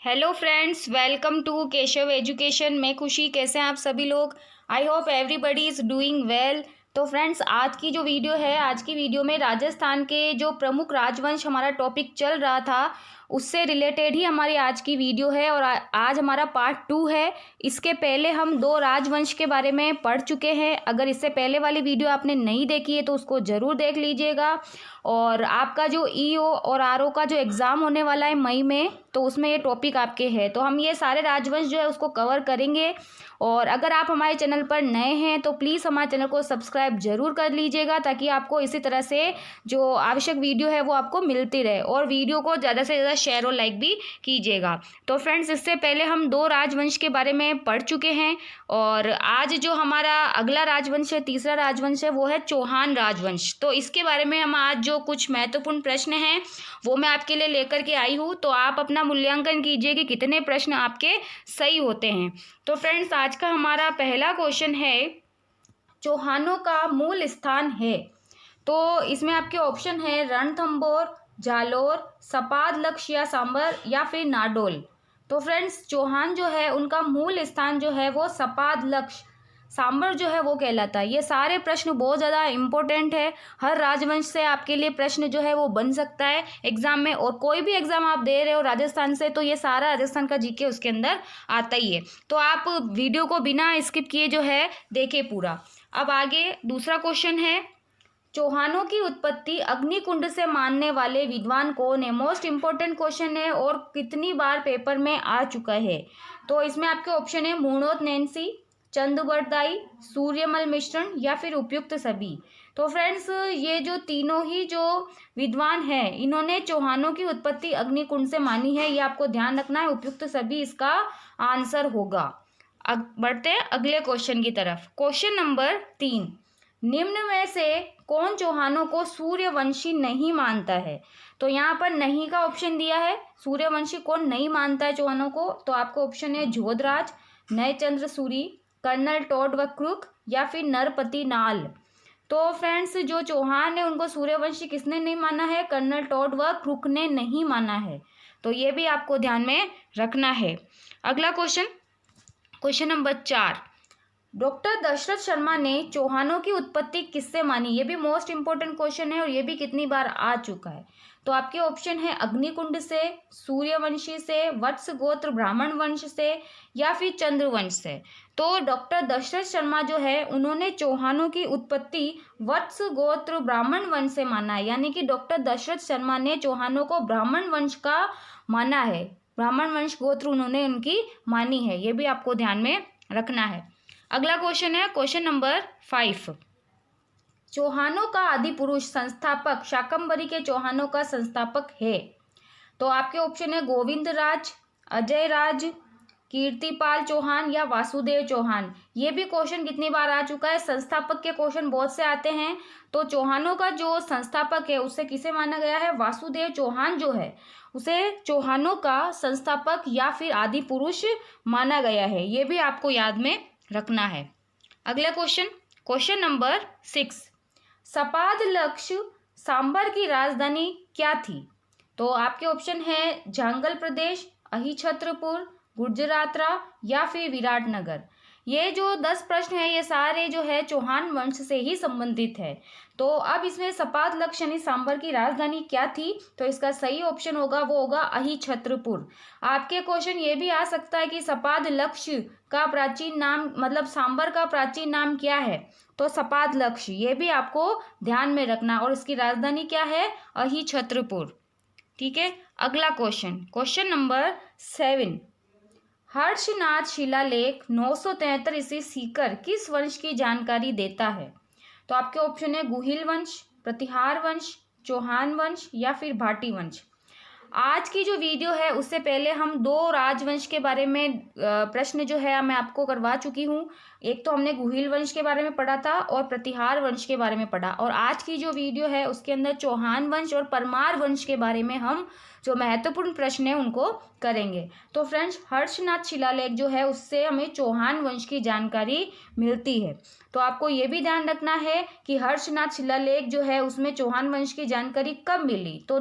Hello friends, welcome to Keshav education. मैं खुशी, कैसे हैं आप सभी लोग। I hope everybody is doing well. तो फ्रेंड्स, आज की जो वीडियो है, आज की वीडियो में राजस्थान के जो प्रमुख राजवंश हमारा टॉपिक चल रहा था उससे रिलेटेड ही हमारी आज की वीडियो है। और आज हमारा पार्ट 2 है। इसके पहले हम 2 राजवंश के बारे में पढ़ चुके हैं। अगर इससे पहले वाली वीडियो आपने नहीं देखी है तो उसको ज़रूर देख लीजिएगा। और आपका जो ईओ और आरओ का जो एग्ज़ाम होने वाला है मई में, तो उसमें ये टॉपिक आपके है। तो हम ये सारे राजवंश जो है उसको कवर करेंगे। और अगर आप हमारे चैनल पर नए हैं तो प्लीज़ हमारे चैनल को सब्सक्राइब जरूर कर लीजिएगा, ताकि आपको इसी तरह से जो आवश्यक वीडियो है वो आपको मिलती रहे। और वीडियो को ज़्यादा से ज़्यादा शेयर और लाइक भी कीजिएगा। तो फ्रेंड्स, इससे पहले हम 2 राजवंश के बारे में पढ़ चुके हैं। और आज जो हमारा अगला राजवंश है, तीसरा राजवंश है, वो है चौहान राजवंश। तो इसके बारे में हम आज जो कुछ महत्वपूर्ण प्रश्न हैं वो मैं आपके लिए लेकर के आई हूँ। तो आप अपना मूल्यांकन कीजिए कि कितने प्रश्न आपके सही होते हैं। तो फ्रेंड्स, आज का हमारा पहला क्वेश्चन है, चौहानों का मूल स्थान है। तो इसमें आपके ऑप्शन है रणथंभौर, जालोर, सपाद लक्ष्य या सांबर या फिर नाडोल। तो फ्रेंड्स, चौहान जो है उनका मूल स्थान जो है वो सपाद लक्ष्य सांबर जो है वो कहलाता है। ये सारे प्रश्न बहुत ज़्यादा इम्पोर्टेंट है। हर राजवंश से आपके लिए प्रश्न जो है वो बन सकता है एग्जाम में। और कोई भी एग्जाम आप दे रहे हो राजस्थान से, तो ये सारा राजस्थान का जीके उसके अंदर आता ही है। तो आप वीडियो को बिना स्किप किए जो है देखे पूरा। अब आगे दूसरा क्वेश्चन है, चौहानों की उत्पत्ति अग्निकुंड से मानने वाले विद्वान कौन है। मोस्ट इंपॉर्टेंट क्वेश्चन है और कितनी बार पेपर में आ चुका है। तो इसमें आपके ऑप्शन है मूणोत नैन्सी, चंदबरदाई, सूर्यमल मिश्रण या फिर उपयुक्त सभी। तो फ्रेंड्स, ये जो तीनों ही जो विद्वान हैं इन्होंने चौहानों की उत्पत्ति अग्निकुंड से मानी है। ये आपको ध्यान रखना है, उपयुक्त सभी इसका आंसर होगा। बढ़ते हैं अगले क्वेश्चन की तरफ। क्वेश्चन नंबर 3, निम्न में से कौन चौहानों को सूर्यवंशी नहीं मानता है। तो यहाँ पर नहीं का ऑप्शन दिया है। सूर्यवंशी कौन नहीं मानता है चौहानों को, तो आपको ऑप्शन है जोधराज, नयचंद्र सूरी, कर्नल टॉड व क्रुक या फिर नरपति नाल। तो फ्रेंड्स, जो चौहान है उनको सूर्यवंशी किसने नहीं माना है, कर्नल टॉड व क्रुक ने नहीं माना है। तो ये भी आपको ध्यान में रखना है। अगला question, question number 4, doctor Dashrath Sharma ने चौहानों की उत्पत्ति किससे मानी। ये भी मोस्ट इंपोर्टेंट क्वेश्चन है और ये भी कितनी बार आ चुका है। तो आपके ऑप्शन है अग्निकुंड से, सूर्यवंशी से, वत्स गोत्र ब्राह्मण वंश से या फिर चंद्रवंश से। तो डॉक्टर दशरथ शर्मा जो है उन्होंने चौहानों की उत्पत्ति वत्स गोत्र ब्राह्मण वंश से माना है। यानी कि डॉक्टर दशरथ शर्मा ने चौहानों को ब्राह्मण वंश का माना है, ब्राह्मण वंश गोत्र उन्होंने उनकी मानी है। ये भी आपको ध्यान में रखना है। अगला क्वेश्चन है क्वेश्चन नंबर 5, चौहानों का आदि पुरुष संस्थापक शाकंभरी के चौहानों का संस्थापक है। तो आपके ऑप्शन है गोविंद राज, अजय राज, कीर्तिपाल चौहान या वासुदेव चौहान। ये भी क्वेश्चन कितनी बार आ चुका है। संस्थापक के क्वेश्चन बहुत से आते हैं। तो चौहानों का जो संस्थापक है उससे किसे माना गया है, वासुदेव चौहान जो है उसे चौहानों का संस्थापक या फिर आदि पुरुष माना गया है। ये भी आपको याद में रखना है। अगला क्वेश्चन, क्वेश्चन नंबर 6, सपाद लक्ष्य सांबर की राजधानी क्या थी। तो आपके ऑप्शन है झांगल प्रदेश, अहिछत्रपुर, गुजरातरा या फिर विराटनगर। ये जो 10 प्रश्न है ये सारे जो है चौहान वंश से ही संबंधित है। तो अब इसमें सपाद लक्ष्य यानी सांबर की राजधानी क्या थी, तो इसका सही ऑप्शन होगा वो होगा अहिछत्रपुर। आपके क्वेश्चन ये भी आ सकता है कि सपाद लक्ष्य का प्राचीन नाम मतलब सांबर का प्राचीन नाम क्या है। तो सपाद लक्ष्य ये भी आपको ध्यान में रखना, और इसकी राजधानी क्या है, अहिछत्रपुर। ठीक है। अगला क्वेश्चन, क्वेश्चन नंबर 7, हर्षनाथ शिलालेख 973 ईस्वी सीकर किस वंश की जानकारी देता है। तो आपके ऑप्शन है गुहिल वंश, प्रतिहार वंश, चौहान वंश या फिर भाटी वंश। आज की जो वीडियो है उससे पहले हम 2 राजवंश के बारे में प्रश्न जो है मैं आपको करवा चुकी हूँ। एक तो हमने गुहिल वंश के बारे में पढ़ा था और प्रतिहार वंश के बारे में पढ़ा, और आज की जो वीडियो है उसके अंदर चौहान वंश और परमार वंश के बारे में हम जो महत्वपूर्ण प्रश्न है उनको करेंगे। तो फ्रेंड्स, हर्षनाथ शिलालेख जो है उससे हमें चौहान वंश की जानकारी मिलती है। तो आपको ये भी ध्यान रखना है कि हर्षनाथ शिलालेख जो है उसमें चौहान वंश की जानकारी कब मिली। तो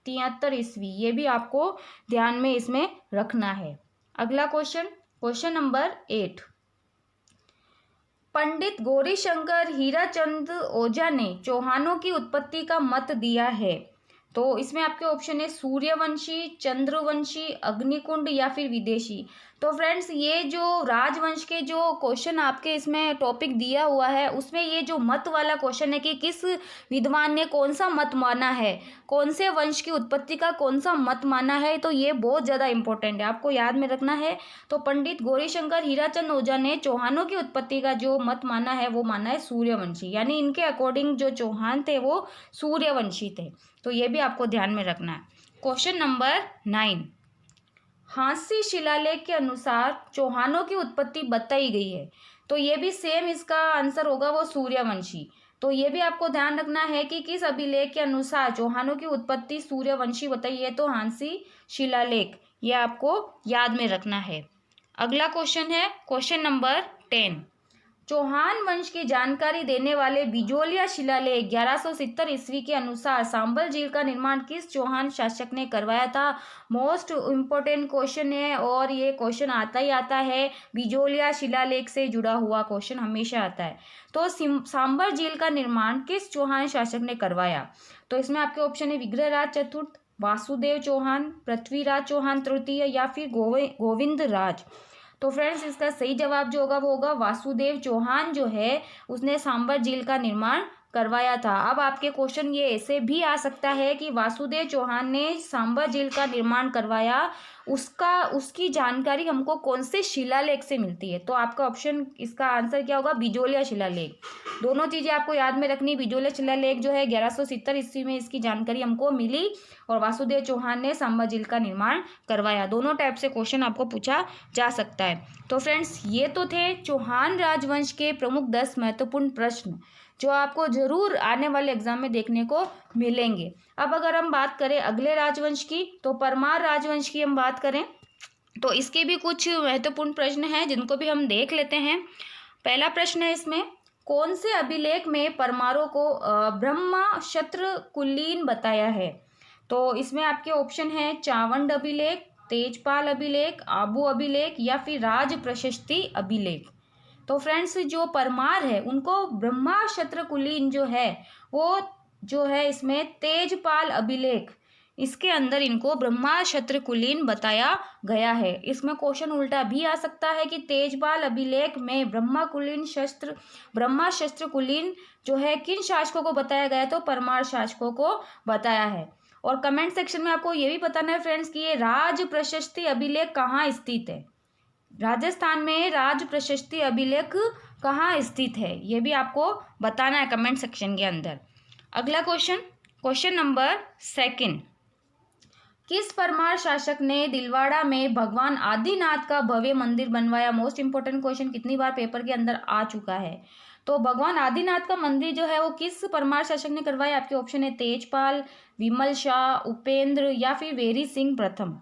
1573 ईस्वी, ये भी आपको ध्यान में इसमें रखना है। अगला क्वेश्चन, क्वेश्चन नंबर 8। पंडित गौरीशंकर हीराचंद ओझा ने चौहानों की उत्पत्ति का मत दिया है। तो इसमें आपके ऑप्शन है सूर्यवंशी, चंद्रवंशी, अग्निकुंड या फिर विदेशी। तो फ्रेंड्स, ये जो राजवंश के जो क्वेश्चन आपके इसमें टॉपिक दिया हुआ है, उसमें ये जो मत वाला क्वेश्चन है कि किस विद्वान ने कौन सा मत माना है, कौन से वंश की उत्पत्ति का कौन सा मत माना है, तो ये बहुत ज़्यादा इंपॉर्टेंट है, आपको याद में रखना है। तो पंडित गौरीशंकर हीराचंद ओझा ने चौहानों की उत्पत्ति का जो मत माना है वो माना है सूर्यवंशी, यानी इनके अकॉर्डिंग जो चौहान थे वो सूर्यवंशी थे। तो ये भी आपको ध्यान में रखना है। Question number 9। हांसी शिलालेख के अनुसार चौहानों की उत्पत्ति बताई गई है। तो ये भी सेम इसका आंसर होगा वो सूर्यवंशी। तो ये भी आपको ध्यान रखना है कि किस अभिलेख के अनुसार चौहानों की उत्पत्ति सूर्यवंशी बताई है, तो हांसी शिलालेख, ये आपको याद में रखना है। अगला क्वेश्चन है क्वेश्चन नंबर 10। चौहान वंश की जानकारी देने वाले बिजोलिया शिलालेख 1170 ईस्वी के अनुसार सांभर झील का निर्माण किस चौहान शासक ने करवाया था? मोस्ट इम्पोर्टेंट क्वेश्चन है और ये क्वेश्चन आता ही आता है, बिजोलिया शिलालेख से जुड़ा हुआ क्वेश्चन हमेशा आता है। तो सांभर झील का निर्माण किस चौहान शासक ने करवाया? तो इसमें आपके ऑप्शन है विग्रहराज चतुर्थ, वासुदेव चौहान, पृथ्वीराज चौहान तृतीय या फिर गोविंद राज। तो फ्रेंड्स, इसका सही जवाब जो होगा वो होगा वासुदेव चौहान जो है उसने सांभर झील का निर्माण करवाया था। अब आपके क्वेश्चन ये ऐसे भी आ सकता है कि वासुदेव चौहान ने सांभर झील का निर्माण करवाया, उसकी जानकारी हमको कौन से शिलालेख से मिलती है? तो आपका ऑप्शन इसका आंसर क्या होगा? बिजोलिया शिलालेख। दोनों चीज़ें आपको याद में रखनी। बिजोलिया शिलालेख जो है 1170 ईस्वी में इसकी जानकारी हमको मिली और वासुदेव चौहान ने सांभर झील का निर्माण करवाया। दोनों टाइप से क्वेश्चन आपको पूछा जा सकता है। तो फ्रेंड्स, ये तो थे चौहान राजवंश के प्रमुख 10 महत्वपूर्ण प्रश्न जो आपको जरूर आने वाले एग्जाम में देखने को मिलेंगे। अब अगर हम बात करें अगले राजवंश की, तो परमार राजवंश की हम बात करें तो इसके भी कुछ महत्वपूर्ण प्रश्न हैं जिनको भी हम देख लेते हैं। पहला प्रश्न है इसमें, कौन से अभिलेख में परमारों को ब्रह्मा क्षत्र कुलीन बताया है? तो इसमें आपके ऑप्शन है चावंड अभिलेख, तेजपाल अभिलेख, आबू अभिलेख या फिर राज प्रशस्ति अभिलेख। तो फ्रेंड्स, जो परमार है उनको ब्रह्मा क्षत्र कुलीन जो है वो जो है इसमें तेजपाल अभिलेख, इसके अंदर इनको ब्रह्मा क्षत्र कुलीन बताया गया है। इसमें क्वेश्चन उल्टा भी आ सकता है कि तेजपाल अभिलेख में ब्रह्मा शस्त्र कुलीन जो है किन शासकों को बताया गया? तो परमार शासकों को बताया है। और कमेंट सेक्शन में आपको ये भी बताना है फ्रेंड्स कि ये राज प्रशस्ति अभिलेख कहाँ स्थित है। राजस्थान में राज प्रशस्ति अभिलेख कहाँ स्थित है, ये भी आपको बताना है कमेंट सेक्शन के अंदर। अगला क्वेश्चन, क्वेश्चन नंबर 2। किस परमार शासक ने दिलवाड़ा में भगवान आदिनाथ का भव्य मंदिर बनवाया? मोस्ट इंपोर्टेंट क्वेश्चन, कितनी बार पेपर के अंदर आ चुका है। तो भगवान आदिनाथ का मंदिर जो है वो किस परमार शासक ने करवाया? आपके ऑप्शन है तेजपाल, विमल शाह, उपेंद्र या फिर वेरी सिंह प्रथम।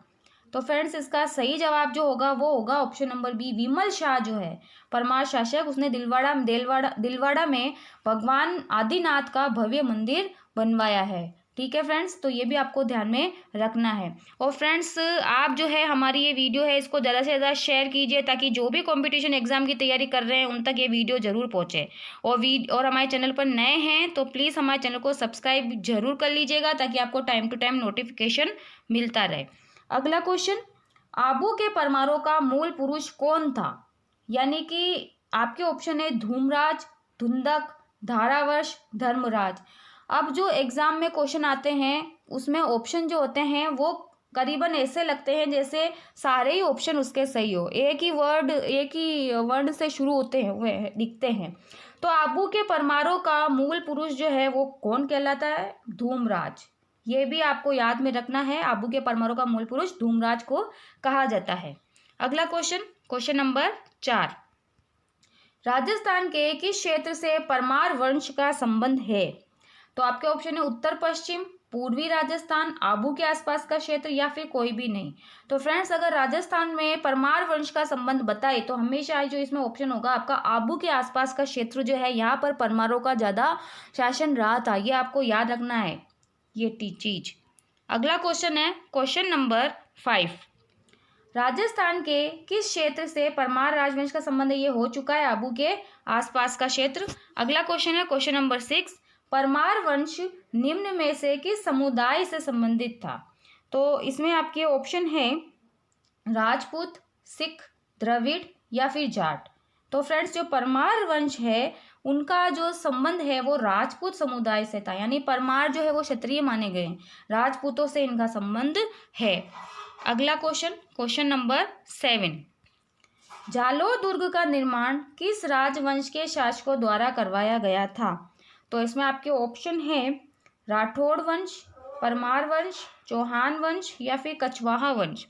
तो फ्रेंड्स, इसका सही जवाब जो होगा वो होगा ऑप्शन नंबर बी, विमल शाह जो है परमार शासक, उसने दिलवाड़ा में भगवान आदिनाथ का भव्य मंदिर बनवाया है। ठीक है फ्रेंड्स, तो ये भी आपको ध्यान में रखना है। और फ्रेंड्स, आप जो है हमारी ये वीडियो है इसको ज़्यादा से ज़्यादा शेयर कीजिए ताकि जो भी कंपटीशन एग्जाम की तैयारी कर रहे हैं उन तक ये वीडियो ज़रूर पहुँचे। और हमारे चैनल पर नए हैं तो प्लीज़ हमारे चैनल को सब्सक्राइब जरूर कर लीजिएगा ताकि आपको टाइम टू टाइम नोटिफिकेशन मिलता रहे। अगला क्वेश्चन, आबू के परमारों का मूल पुरुष कौन था? यानी कि आपके ऑप्शन है धूमराज, धुंधक, धारावर्ष, धर्मराज। अब जो एग्जाम में क्वेश्चन आते हैं उसमें ऑप्शन जो होते हैं वो करीबन ऐसे लगते हैं जैसे सारे ही ऑप्शन उसके सही हो, एक ही वर्ड से शुरू होते हैं, वे दिखते हैं। तो आबू के परमारों का मूल पुरुष जो है वो कौन कहलाता है? धूमराज। ये भी आपको याद में रखना है, आबू के परमारों का मूल पुरुष धूमराज को कहा जाता है। अगला क्वेश्चन, क्वेश्चन नंबर 4। राजस्थान के किस क्षेत्र से परमार वंश का संबंध है? तो आपके ऑप्शन है उत्तर पश्चिम, पूर्वी राजस्थान, आबू के आसपास का क्षेत्र या फिर कोई भी नहीं। तो फ्रेंड्स, अगर राजस्थान में परमार वंश का संबंध बताए तो हमेशा जो इसमें ऑप्शन होगा आपका आबू के आसपास का क्षेत्र जो है, यहाँ पर परमारों का ज़्यादा शासन रहा था। ये आपको याद रखना है ये चीज। अगला क्वेश्चन है क्वेश्चन नंबर 5। राजस्थान के किस क्षेत्र से परमार राजवंश का संबंध ये हो चुका है? आबू के आसपास का क्षेत्र। अगला क्वेश्चन है क्वेश्चन नंबर 6। परमार वंश निम्न में से किस समुदाय से संबंधित था? तो इसमें आपके ऑप्शन है राजपूत, सिख, द्रविड़ या फिर जाट। तो फ्रेंड्स जो परमार वंश है उनका जो संबंध है वो राजपूत समुदाय से था, यानी परमार जो है वो क्षत्रिय माने गए, राजपूतों से इनका संबंध है। अगला क्वेश्चन क्वेश्चन नंबर 7। जालोर दुर्ग का निर्माण किस राजवंश के शासकों द्वारा करवाया गया था? तो इसमें आपके ऑप्शन है राठौड़ वंश, परमार वंश, चौहान वंश या फिर कछवाहा वंश।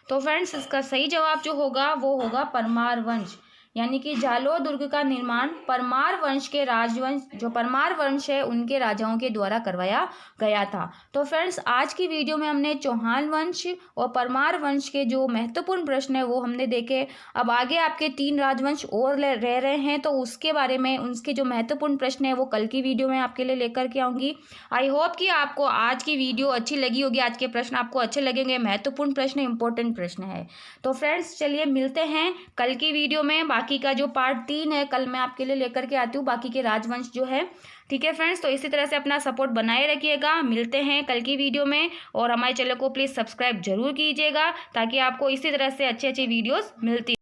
तो फ्रेंड्स इसका सही जवाब जो होगा वो होगा परमार वंश, यानी कि जालोर दुर्ग का निर्माण परमार वंश के राजवंश, जो परमार वंश है उनके राजाओं के द्वारा करवाया गया था। तो फ्रेंड्स आज की वीडियो में हमने चौहान वंश और परमार वंश के जो महत्वपूर्ण प्रश्न है वो हमने देखे। अब आगे आपके 3 राजवंश और रह रहे हैं, तो उसके बारे में उनके जो महत्वपूर्ण प्रश्न है वो कल की वीडियो में आपके लिए लेकर के आऊँगी। आई होप कि आपको आज की वीडियो अच्छी लगी होगी, आज के प्रश्न आपको अच्छे लगेंगे, महत्वपूर्ण प्रश्न, इंपॉर्टेंट प्रश्न है। तो फ्रेंड्स चलिए मिलते हैं कल की वीडियो में। बाकी का जो पार्ट 3 है कल मैं आपके लिए लेकर के आती हूँ, बाकी के राजवंश जो है। ठीक है फ्रेंड्स, तो इसी तरह से अपना सपोर्ट बनाए रखिएगा। मिलते हैं कल की वीडियो में, और हमारे चैनल को प्लीज़ सब्सक्राइब जरूर कीजिएगा ताकि आपको इसी तरह से अच्छी अच्छी वीडियोस मिलती